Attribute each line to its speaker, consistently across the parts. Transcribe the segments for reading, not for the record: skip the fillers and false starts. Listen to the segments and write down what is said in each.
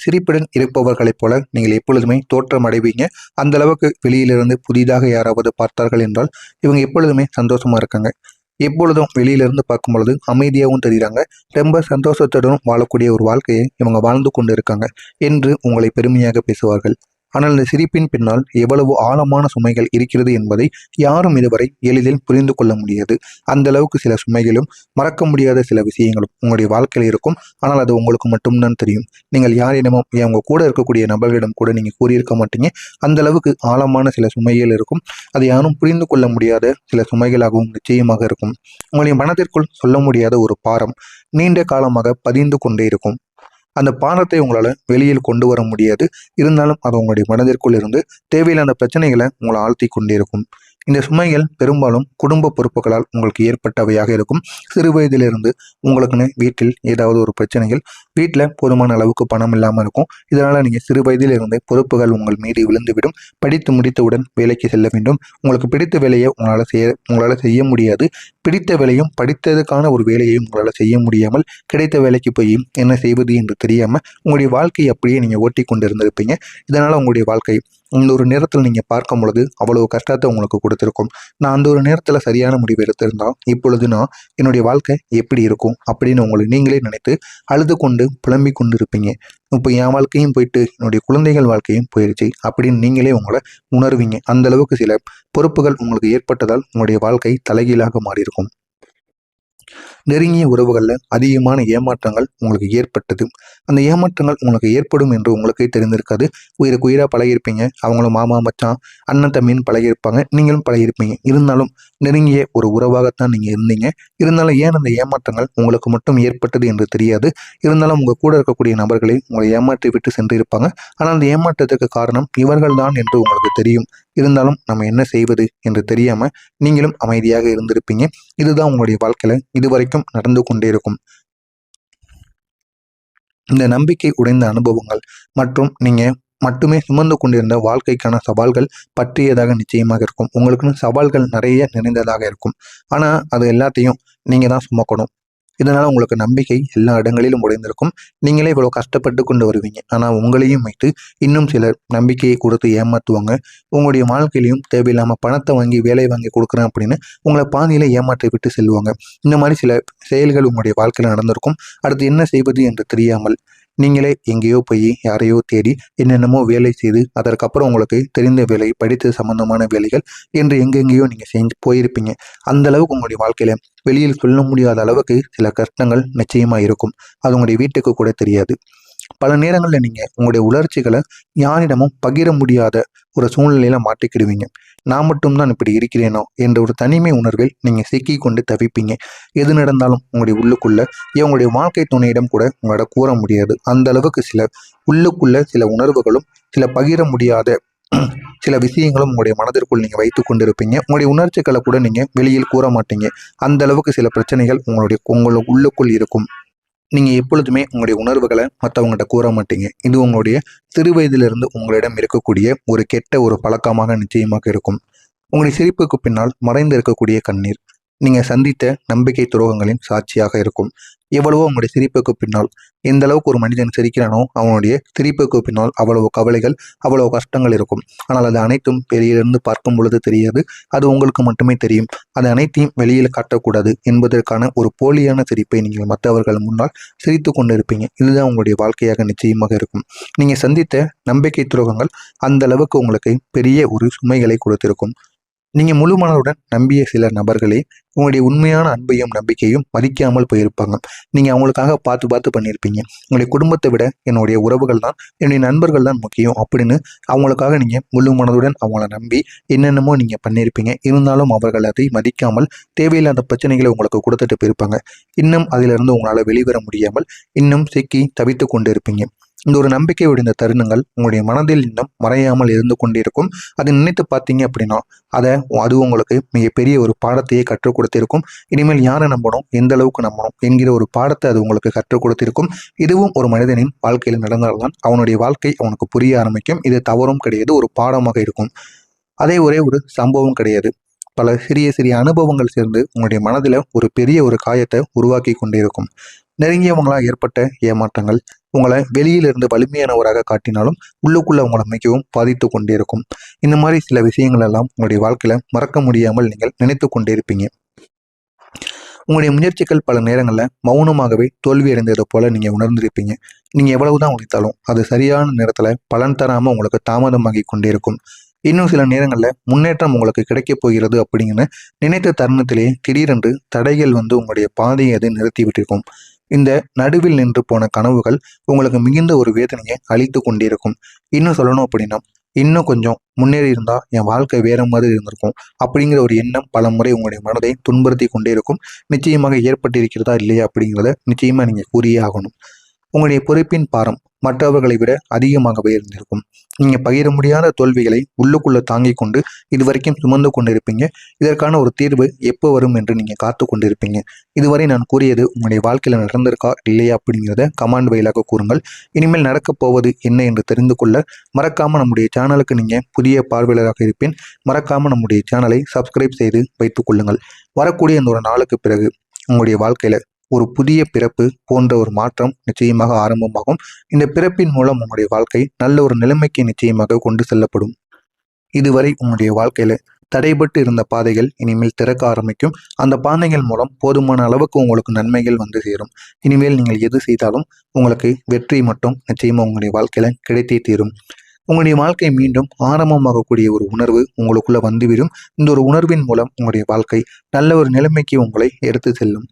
Speaker 1: சிரிப்புடன் இருப்பவர்களைப் போல நீங்கள் எப்பொழுதுமே தோற்றம் அடைவீங்க. அந்த அளவுக்கு வெளியிலிருந்து புதிதாக யாராவது பார்த்தார்கள் என்றால் இவங்க எப்பொழுதுமே சந்தோஷமா இருக்காங்க. எப்பொழுதும் வெளியிலிருந்து பார்க்கும் பொழுது அமைதியாகவும் தெரிகிறாங்க. ரொம்ப சந்தோஷத்துடனும் வாழக்கூடிய ஒரு வாழ்க்கையை இவங்க வாழ்ந்து கொண்டு இருக்காங்க என்று உங்களை பெருமையாக பேசுவார்கள். ஆனால் இந்த சிரிப்பின் பின்னால் எவ்வளவு ஆழமான சுமைகள் இருக்கிறது என்பதை யாரும் இதுவரை எளிதில் புரிந்து கொள்ள முடியாது. அந்த அளவுக்கு சில சுமைகளும் மறக்க முடியாத சில விஷயங்களும் உங்களுடைய வாழ்க்கையில் இருக்கும். ஆனால் அது உங்களுக்கு மட்டும்தான் தெரியும். நீங்கள் யாரிடமும் உங்க கூட இருக்கக்கூடிய நபர்களிடம் கூட நீங்கள் கூறியிருக்க மாட்டீங்க. அந்த அளவுக்கு ஆழமான சில சுமைகள் இருக்கும். அதை யாரும் புரிந்து கொள்ள முடியாத சில சுமைகளாகவும் நிச்சயமாக இருக்கும். உங்களுடைய மனதிற்குள் சொல்ல முடியாத ஒரு பாரம் நீண்ட காலமாக பதிந்து கொண்டே இருக்கும். அந்த பாரத்தை உங்களால் வெளியில் கொண்டு வர முடியாது. இருந்தாலும் அது உங்களுடைய மனதிற்குள் இருந்து தேவையில்லாத பிரச்சனைகளை உங்களை ஆழ்த்தி கொண்டே இருக்கும். இந்த சுமைகள் பெரும்பாலும் குடும்ப பொறுப்புகளால் உங்களுக்கு ஏற்பட்டவையாக இருக்கும். சிறு வயதிலிருந்து உங்களுக்குன்னு வீட்டில் ஏதாவது ஒரு பிரச்சனைகள், வீட்டில் போதுமான அளவுக்கு பணம் இல்லாமல் இருக்கும். இதனால் நீங்கள் சிறு வயதிலிருந்து பொறுப்புகள் உங்கள் மீது விழுந்துவிடும். படித்து முடித்தவுடன் வேலைக்கு செல்ல வேண்டும். உங்களுக்கு பிடித்த வேலையை உங்களால் செய்ய முடியாது. பிடித்த வேலையும் படித்ததுக்கான ஒரு வேலையையும் உங்களால் செய்ய முடியாமல் கிடைத்த வேலைக்கு போய் என்ன செய்வது என்று தெரியாமல் உங்களுடைய வாழ்க்கையை அப்படியே நீங்கள் ஓட்டி கொண்டு இருந்திருப்பீங்க. இதனால் உங்களுடைய வாழ்க்கை இந்த ஒரு நேரத்தில் நீங்கள் பார்க்கும் பொழுது அவ்வளவு கஷ்டத்தை உங்களுக்கு கொடுத்துருக்கும். நான் அந்த ஒரு நேரத்தில் சரியான முடிவு எடுத்திருந்தால் இப்பொழுது நான் என்னுடைய வாழ்க்கை எப்படி இருக்கும் அப்படின்னு உங்களை நீங்களே நினைத்து அழுது கொண்டு புலம்பிக் கொண்டு இருப்பீங்க. இப்போ என் வாழ்க்கையும் போயிட்டு என்னுடைய குழந்தைகள் வாழ்க்கையும் போயிடுச்சு அப்படின்னு நீங்களே உங்களை உணர்வீங்க. அந்த அளவுக்கு சில பொறுப்புகள் உங்களுக்கு ஏற்பட்டதால் உங்களுடைய வாழ்க்கை தலைகீழாக மாறியிருக்கும். நெருங்கிய உறவுகளில் அதிகமான ஏமாற்றங்கள் உங்களுக்கு ஏற்பட்டது. அந்த ஏமாற்றங்கள் உங்களுக்கு ஏற்படும் என்று உங்களுக்கே தெரிந்திருக்காது. உயிருக்கு உயிராக பழகியிருப்பீங்க. அவங்களும் மாமா மச்சான் அண்ணன் தம்பின்னு பழகியிருப்பாங்க. நீங்களும் பழகியிருப்பீங்க. இருந்தாலும் நெருங்கிய ஒரு உறவாகத்தான் நீங்கள் இருந்தீங்க. இருந்தாலும் ஏன் அந்த ஏமாற்றங்கள் உங்களுக்கு மட்டும் ஏற்பட்டது என்று தெரியாது. இருந்தாலும் உங்கள் கூட இருக்கக்கூடிய நபர்களை உங்களை ஏமாற்றி விட்டு சென்றிருப்பாங்க. ஆனால் அந்த ஏமாற்றத்துக்கு காரணம் இவர்கள் தான் என்று உங்களுக்கு தெரியும். இருந்தாலும் நம்ம என்ன செய்வது என்று தெரியாமல் நீங்களும் அமைதியாக இருந்திருப்பீங்க. இதுதான் உங்களுடைய வாழ்க்கையில் இதுவரைக்கும் நடந்து கொண்டே இருக்கும். இந்த நம்பிக்கை உடைந்த அனுபவங்கள் மற்றும் நீங்கள் மட்டுமே சுமந்து கொண்டிருந்த வாழ்க்கைக்கான சவால்கள் பற்றியதாக நிச்சயமாக இருக்கும். உங்களுக்குன்னு சவால்கள் நிறைய நிறைந்ததாக இருக்கும். ஆனால் அது எல்லாத்தையும் நீங்கள் தான் சுமக்கணும். இதனால் உங்களுக்கு நம்பிக்கை எல்லா இடங்களிலும் உடைந்திருக்கும். நீங்களே இவ்வளோ கஷ்டப்பட்டு கொண்டு வருவீங்க. ஆனால் உங்களையும் வைத்து இன்னும் சிலர் நம்பிக்கையை கொடுத்து ஏமாற்றுவாங்க. உங்களுடைய வாழ்க்கையிலையும் தேவையில்லாமல் பணத்தை வாங்கி வேலை வாங்கி கொடுக்குறேன் அப்படின்னு உங்களை பாதியில் ஏமாற்றி விட்டு செல்வாங்க. இந்த மாதிரி சில செயல்கள் உங்களுடைய வாழ்க்கையில் நடந்திருக்கும். அடுத்து என்ன செய்வது என்று தெரியாமல் நீங்களே எங்கேயோ போய் யாரையோ தேடி என்னென்னமோ வேலை செய்து அதற்கப்புறம் உங்களுக்கு தெரிந்த வேலை, படித்த சம்பந்தமான வேலைகள் என்று எங்கெங்கேயோ நீங்கள் செஞ்சு போயிருப்பீங்க. அந்த அளவுக்கு உங்களுடைய வாழ்க்கையில வெளியில் சொல்ல முடியாத அளவுக்கு சில கஷ்டங்கள் நிச்சயமாக இருக்கும். அது உங்களுடைய வீட்டுக்கு கூட தெரியாது. பல நேரங்களில் நீங்கள் உங்களுடைய உணர்ச்சிகளை யாரிடமும் பகிர முடியாத ஒரு சூழ்நிலையில மாட்டிக்கிடுவீங்க. நான் மட்டும்தான் இப்படி இருக்கிறேனோ என்ற ஒரு தனிமை உணர்வில் நீங்கள் சிக்கி கொண்டு தவிப்பீங்க. எது நடந்தாலும் உங்களுடைய உள்ளுக்குள்ள உங்களுடைய வாழ்க்கை துணையிடம் கூட உங்களோட கூற முடியாது. அந்த அளவுக்கு சில உள்ளுக்குள்ள சில உணர்வுகளும் சில பகிர முடியாத சில விஷயங்களும் உங்களுடைய மனதிற்குள் நீங்கள் வைத்து கொண்டிருப்பீங்க. உங்களுடைய உணர்ச்சிகளை கூட நீங்கள் வெளியில் கூற மாட்டீங்க. அந்த அளவுக்கு சில பிரச்சனைகள் உங்களுக்கு உள்ளுக்குள் இருக்கும். நீங்கள் எப்பொழுதுமே உங்களுடைய உணர்வுகளை மற்றவங்கள்ட்ட கூற மாட்டீங்க. இது உங்களுடைய சிறு வயதிலிருந்து உங்களிடம் இருக்கக்கூடிய ஒரு கெட்ட ஒரு பழக்கமாக நிச்சயமாக இருக்கும். உங்களுடைய சிரிப்புக்கு பின்னால் மறைந்து இருக்கக்கூடிய கண்ணீர் நீங்கள் சந்தித்த நம்பிக்கை துரோகங்களின் சாட்சியாக இருக்கும். எவ்வளவோ உங்களுடைய சிரிப்புக்கு பின்னால் எந்த அளவுக்கு ஒரு மனிதன் சிரிக்கிறானோ அவனுடைய சிரிப்புக்கு பின்னால் அவ்வளவு கவலைகள், அவ்வளவு கஷ்டங்கள் இருக்கும். ஆனால் அது அனைத்தும் வெளியிலிருந்து பார்க்கும் பொழுது தெரியாது. அது உங்களுக்கு மட்டுமே தெரியும். அது அனைத்தையும் வெளியில் காட்டக்கூடாது என்பதற்கான ஒரு போலியான சிரிப்பை நீங்கள் மற்றவர்கள் முன்னால் சிரித்து கொண்டு இருப்பீங்க. இதுதான் உங்களுடைய வாழ்க்கையாக நிச்சயமாக இருக்கும். நீங்கள் சந்தித்த நம்பிக்கை துரோகங்கள் அந்த அளவுக்கு உங்களுக்கு பெரிய ஒரு சுமைகளை கொடுத்திருக்கும். நீங்கள் முழு மனதுடன் நம்பிய சில நபர்களே உங்களுடைய உண்மையான அன்பையும் நம்பிக்கையும் மதிக்காமல் போயிருப்பாங்க. நீங்கள் அவங்களுக்காக பார்த்து பண்ணியிருப்பீங்க. உங்களுடைய குடும்பத்தை விட என்னுடைய உறவுகள் தான், என்னுடைய நண்பர்கள் தான் முக்கியம் அப்படின்னு அவங்களுக்காக நீங்கள் முழு மனதுடன் அவங்கள நம்பி என்னென்னமோ நீங்கள் பண்ணியிருப்பீங்க. இருந்தாலும் அவர்கள் அதை மதிக்காமல் தேவையில்லாத பிரச்சனைகளை உங்களுக்கு கொடுத்துட்டு போயிருப்பாங்க. இன்னும் அதிலிருந்து உங்களால் வெளிவர முடியாமல் இன்னும் சிக்கி தவித்து கொண்டு இருப்பீங்க. இந்த ஒரு நம்பிக்கை உடைந்த தருணங்கள் உங்களுடைய மனதில் இன்னும் மறையாமல் இருந்து கொண்டிருக்கும். அதை நினைத்து பார்த்தீங்க அப்படின்னா அது உங்களுக்கு மிகப்பெரிய ஒரு பாடத்தையே கற்றுக் கொடுத்திருக்கும். இனிமேல் யாரை நம்பணும், எந்த அளவுக்கு நம்பணும் என்கிற ஒரு பாடத்தை அது உங்களுக்கு கற்றுக் கொடுத்திருக்கும். இதுவும் ஒரு மனிதனின் வாழ்க்கையில் நடந்தால்தான் அவனுடைய வாழ்க்கை அவனுக்கு புரிய ஆரம்பிக்கும். இது தவறும் கிடையாது, ஒரு பாடமாக இருக்கும். அதே ஒரே ஒரு சம்பவம் கிடையாது, பல சிறிய சிறிய அனுபவங்கள் சேர்ந்து உங்களுடைய மனதில் ஒரு பெரிய ஒரு காயத்தை உருவாக்கி கொண்டிருக்கும். நெருங்கியவங்களாக ஏற்பட்ட ஏமாற்றங்கள், உங்களை வெளியிலிருந்து வலிமையானவராக காட்டினாலும் உள்ளுக்குள்ள உங்களை மிகவும் பாதித்து கொண்டே இருக்கும். இந்த மாதிரி சில விஷயங்கள் எல்லாம் உங்களுடைய வாழ்க்கையில மறக்க முடியாமல் நீங்கள் நினைத்து கொண்டே இருப்பீங்க. உங்களுடைய முயற்சிகள் பல நேரங்களில் மௌனமாகவே தோல்வி அடைந்ததை போல நீங்கள் உணர்ந்திருப்பீங்க. நீங்கள் எவ்வளவுதான் உழைத்தாலும் அது சரியான நேரத்தில் பலன் தராமல் உங்களுக்கு தாமதமாகி கொண்டே இருக்கும். இன்னும் சில நேரங்களில் முன்னேற்றம் உங்களுக்கு கிடைக்கப் போகிறது அப்படிங்கிற நினைத்த தருணத்திலேயே திடீரென்று தடைகள் உங்களுடைய பாதையை அதை நிறுத்தி விட்டிருக்கும். இந்த நடுவில் நின்று போன கனவுகள் உங்களுக்கு மிகுந்த ஒரு வேதனையை அளித்து கொண்டிருக்கும். இன்னும் சொல்லணும் அப்படின்னா, இன்னும் கொஞ்சம் முன்னேறி இருந்தா என் வாழ்க்கை வேற மாதிரி இருந்திருக்கும் அப்படிங்கிற ஒரு எண்ணம் பல முறை உங்களுடைய மனதை துன்புறுத்தி கொண்டே இருக்கும். நிச்சயமாக ஏற்பட்டிருக்கிறதா இல்லையா அப்படிங்கிறத நிச்சயமா நீங்க கூறியே ஆகணும். உங்களுடைய பொறுப்பின் பாரம் மற்றவர்களை விட அதிகமாகவே இருந்திருக்கும். நீங்க பகிர முடியாத தோல்விகளை உள்ளுக்குள்ள தாங்கிக் கொண்டு இதுவரைக்கும் சுமந்து கொண்டிருப்பீங்க. இதற்கான ஒரு தீர்வு எப்போ வரும் என்று நீங்க காத்து கொண்டிருப்பீங்க. இதுவரை நான் கூறியது உங்களுடைய வாழ்க்கையில நடந்திருக்கா இல்லையா அப்படிங்கிறத கமெண்ட் வாயிலாக கூறுங்கள். இனிமேல் நடக்கப் போவது என்ன என்று தெரிந்து கொள்ள மறக்காம நம்முடைய சேனலுக்கு நீங்க புதிய பார்வையாளராக இருப்பேன். மறக்காம நம்முடைய சேனலை சப்ஸ்கிரைப் செய்து வைத்துக் கொள்ளுங்கள். வரக்கூடிய இந்த ஒரு நாளுக்கு பிறகு உங்களுடைய வாழ்க்கையில ஒரு புதிய பிறப்பு போன்ற ஒரு மாற்றம் நிச்சயமாக ஆரம்பமாகும். இந்த பிறப்பின் மூலம் உங்களுடைய வாழ்க்கை நல்ல ஒரு நிலைமைக்கு நிச்சயமாக கொண்டு செல்லப்படும். இதுவரை உங்களுடைய வாழ்க்கையில தடைபட்டு இருந்த பாதைகள் இனிமேல் திறக்க ஆரம்பிக்கும். அந்த பாதைகள் மூலம் போதுமான அளவுக்கு உங்களுக்கு நன்மைகள் சேரும். இனிமேல் நீங்கள் எது செய்தாலும் உங்களுக்கு வெற்றி மட்டும் நிச்சயமா உங்களுடைய வாழ்க்கையில கிடைத்தே தீரும். உங்களுடைய வாழ்க்கை மீண்டும் ஆரம்பமாகக்கூடிய ஒரு உணர்வு உங்களுக்குள்ள வந்துவிடும். இந்த ஒரு உணர்வின் மூலம் உங்களுடைய வாழ்க்கை நல்ல ஒரு நிலைமைக்கு உங்களை எடுத்து செல்லும்.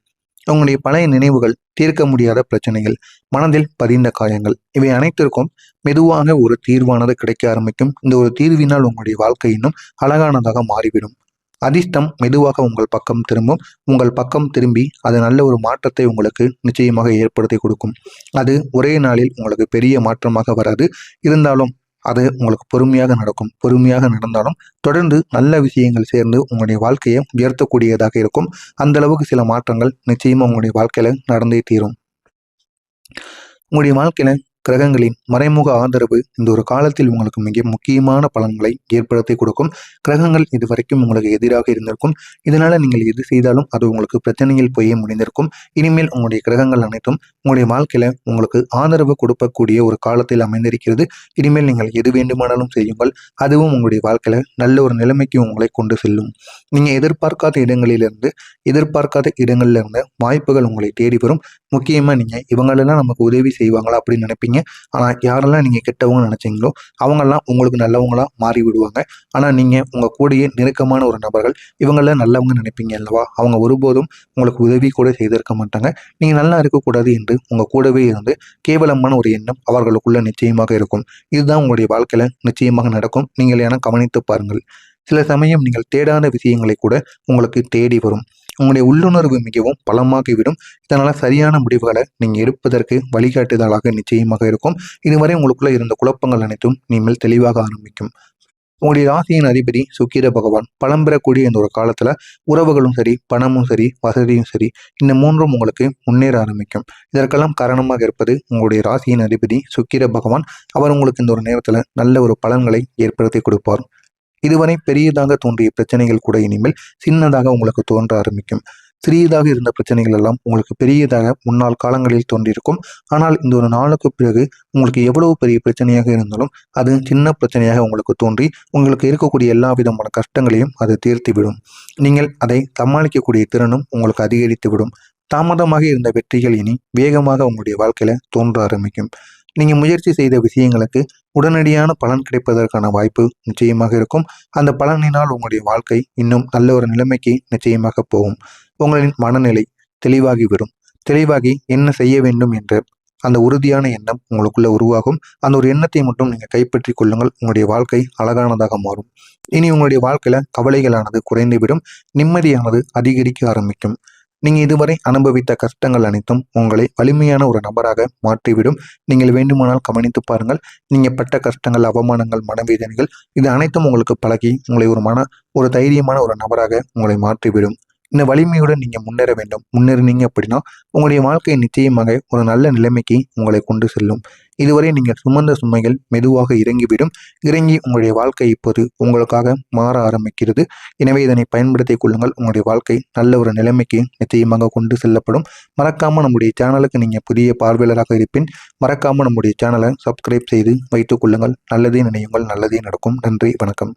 Speaker 1: உங்களுடைய பழைய நினைவுகள், தீர்க்க முடியாத பிரச்சனைகள், மனதில் பதிந்த காயங்கள், இவை அனைத்திற்கும் மெதுவாக ஒரு தீர்வானது கிடைக்க ஆரம்பிக்கும். இந்த ஒரு தீர்வினால் உங்களுடைய வாழ்க்கை இன்னும் அழகானதாக மாறிவிடும். அதிர்ஷ்டம் மெதுவாக உங்கள் பக்கம் திரும்பும். உங்கள் பக்கம் திரும்பி அது நல்ல ஒரு மாற்றத்தை உங்களுக்கு நிச்சயமாக ஏற்படுத்தி கொடுக்கும். அது ஒரே நாளில் உங்களுக்கு பெரிய மாற்றமாக வராது. இருந்தாலும் அது உங்களுக்கு பொறுமையாக நடக்கும். பொறுமையாக நடந்தாலும் தொடர்ந்து நல்ல விஷயங்கள் சேர்ந்து உங்களுடைய வாழ்க்கையை உயர்த்தக்கூடியதாக இருக்கும். அந்த அளவுக்கு சில மாற்றங்கள் நிச்சயமா உங்களுடைய வாழ்க்கையில நடந்தே தீரும். உங்களுடைய வாழ்க்கையில கிரகங்களின் மறைமுக ஆதரவு இந்த ஒரு காலத்தில் உங்களுக்கு மிக முக்கியமான பலன்களை ஏற்படுத்தி கொடுக்கும். கிரகங்கள் இதுவரைக்கும் உங்களுக்கு எதிராக இருந்திருக்கும். இதனால நீங்கள் எது செய்தாலும் அது உங்களுக்கு பிரச்சனையில் போய் முடிந்திருக்கும். இனிமேல் உங்களுடைய கிரகங்கள் அனைத்தும் உங்களுடைய வாழ்க்கையில உங்களுக்கு ஆதரவு கொடுக்கக்கூடிய ஒரு காலத்தில் அமைந்திருக்கிறது. இனிமேல் நீங்கள் எது வேண்டுமானாலும் செய்யுங்கள். அதுவும் உங்களுடைய வாழ்க்கையில நல்ல ஒரு நிலைமைக்கு உங்களை கொண்டு செல்லும். நீங்க எதிர்பார்க்காத இடங்கள்ல இருந்து வாய்ப்புகள் உங்களை தேடி வரும். முக்கியமா நீங்க இவங்களெல்லாம் நமக்கு உதவி செய்வாங்களா அப்படின்னு நினைப்பீங்க. ஆனால் யாரெல்லாம் நீங்கள் கெட்டவங்க நினைச்சீங்களோ அவங்கெல்லாம் உங்களுக்கு நல்லவங்களா மாறி விடுவாங்க. ஆனால் நீங்கள் உங்கள் கூடயே நெருக்கமான ஒரு நபர்கள் இவங்கெல்லாம் நல்லவங்க நினைப்பீங்க அல்லவா, அவங்க ஒருபோதும் உங்களுக்கு உதவி கூட செய்திருக்க மாட்டாங்க. நீங்கள் நல்லா இருக்கக்கூடாது என்று உங்கள் கூடவே இருந்து கேவலமான ஒரு எண்ணம் அவர்களுக்குள்ள நிச்சயமாக இருக்கும். இதுதான் உங்களுடைய வாழ்க்கையில நிச்சயமாக நடக்கும். நீங்கள் என கவனித்து பாருங்கள். சில சமயம் நீங்கள் தேடாத விஷயங்களை கூட உங்களுக்கு தேடி வரும். உங்களுடைய உள்ளுணர்வு மிகவும் பலமாகிவிடும். இதனால சரியான முடிவுகளை நீங்க எடுப்பதற்கு வழிகாட்டுதலாக நிச்சயமாக இருக்கும். இதுவரை உங்களுக்குள்ள இருந்த குழப்பங்கள் அனைத்தும் நீங்கள் தெளிவாக ஆரம்பிக்கும். உங்களுடைய ராசியின் அதிபதி சுக்கிர பகவான் பலம் பெறக்கூடிய இந்த ஒரு காலத்துல உறவுகளும் சரி, பணமும் சரி, வசதியும் சரி, இந்த மூன்றும் உங்களுக்கு முன்னேற ஆரம்பிக்கும். இதற்கெல்லாம் காரணமாக இருப்பது உங்களுடைய ராசியின் அதிபதி சுக்கிர பகவான். அவர் உங்களுக்கு இந்த ஒரு நேரத்துல நல்ல ஒரு பலன்களை ஏற்படுத்தி கொடுப்பார். இதுவரை பெரியதாக தோன்றிய பிரச்சனைகள் கூட இனிமேல் சின்னதாக உங்களுக்கு தோன்ற ஆரம்பிக்கும். சிறியதாக இருந்த பிரச்சனைகள் எல்லாம் உங்களுக்கு பெரியதாக முன்னாள் காலங்களில் தோன்றியிருக்கும். ஆனால் இந்த ஒரு நாளுக்கு பிறகு உங்களுக்கு எவ்வளவு பெரிய பிரச்சனையாக இருந்தாலும் அது சின்ன பிரச்சனையாக உங்களுக்கு தோன்றி உங்களுக்கு இருக்கக்கூடிய எல்லா விதமான கஷ்டங்களையும் அது தீர்த்துவிடும். நீங்கள் அதை சமாளிக்கக்கூடிய திறனும் உங்களுக்கு அதிகரித்துவிடும். தாமதமாக இருந்த வெற்றிகள் இனி வேகமாக உங்களுடைய வாழ்க்கையில தோன்ற ஆரம்பிக்கும். நீங்க முயற்சி செய்த விஷயங்களுக்கு உடனடியான பலன் கிடைப்பதற்கான வாய்ப்பு நிச்சயமாக இருக்கும். அந்த பலனினால் உங்களுடைய வாழ்க்கை இன்னும் நல்ல ஒரு நிலைமைக்கு நிச்சயமாக போகும். உங்களின் மனநிலை தெளிவாகிவிடும். தெளிவாகி என்ன செய்ய வேண்டும் என்ற அந்த உறுதியான எண்ணம் உங்களுக்குள்ள உருவாகும். அந்த ஒரு எண்ணத்தை மட்டும் நீங்க கைப்பற்றி கொள்ளுங்கள். உங்களுடைய வாழ்க்கை அழகானதாக மாறும். இனி உங்களுடைய வாழ்க்கையில கவலைகளானது குறைந்துவிடும். நிம்மதியானது அதிகரிக்க ஆரம்பிக்கும். நீங்க இதுவரை அனுபவித்த கஷ்டங்கள் அனைத்தும் உங்களை வலிமையான ஒரு நபராக மாற்றிவிடும். நீங்கள் வேண்டுமானால் கவனித்து பாருங்கள். நீங்க பட்ட கஷ்டங்கள், அவமானங்கள், மனவேதனைகள் இது அனைத்தும் உங்களுக்கு பழகி உங்களை ஒரு தைரியமான ஒரு நபராக உங்களை மாற்றிவிடும். இந்த வலிமையுடன் நீங்க முன்னேற வேண்டும். முன்னேறினீங்க அப்படின்னா உங்களுடைய வாழ்க்கை நிச்சயமாக ஒரு நல்ல நிலைமைக்கு உங்களை கொண்டு செல்லும். இதுவரை நீங்கள் சுமந்த சுமைகள் மெதுவாக இறங்கிவிடும். இறங்கி உங்களுடைய வாழ்க்கை இப்போது உங்களுக்காக மாற ஆரம்பிக்கிறது. எனவே இதனை பயன்படுத்திக் கொள்ளுங்கள். உங்களுடைய வாழ்க்கை நல்ல ஒரு நிலைமைக்கு நிச்சயமாக கொண்டு செல்லப்படும். மறக்காமல் நம்முடைய சேனலுக்கு நீங்கள் புதிய பார்வையாளராக இருப்பின் மறக்காமல் நம்முடைய சேனலை சப்ஸ்கிரைப் செய்து வைத்துக் கொள்ளுங்கள். நல்லதே நினையுங்கள், நல்லதே நடக்கும். நன்றி, வணக்கம்.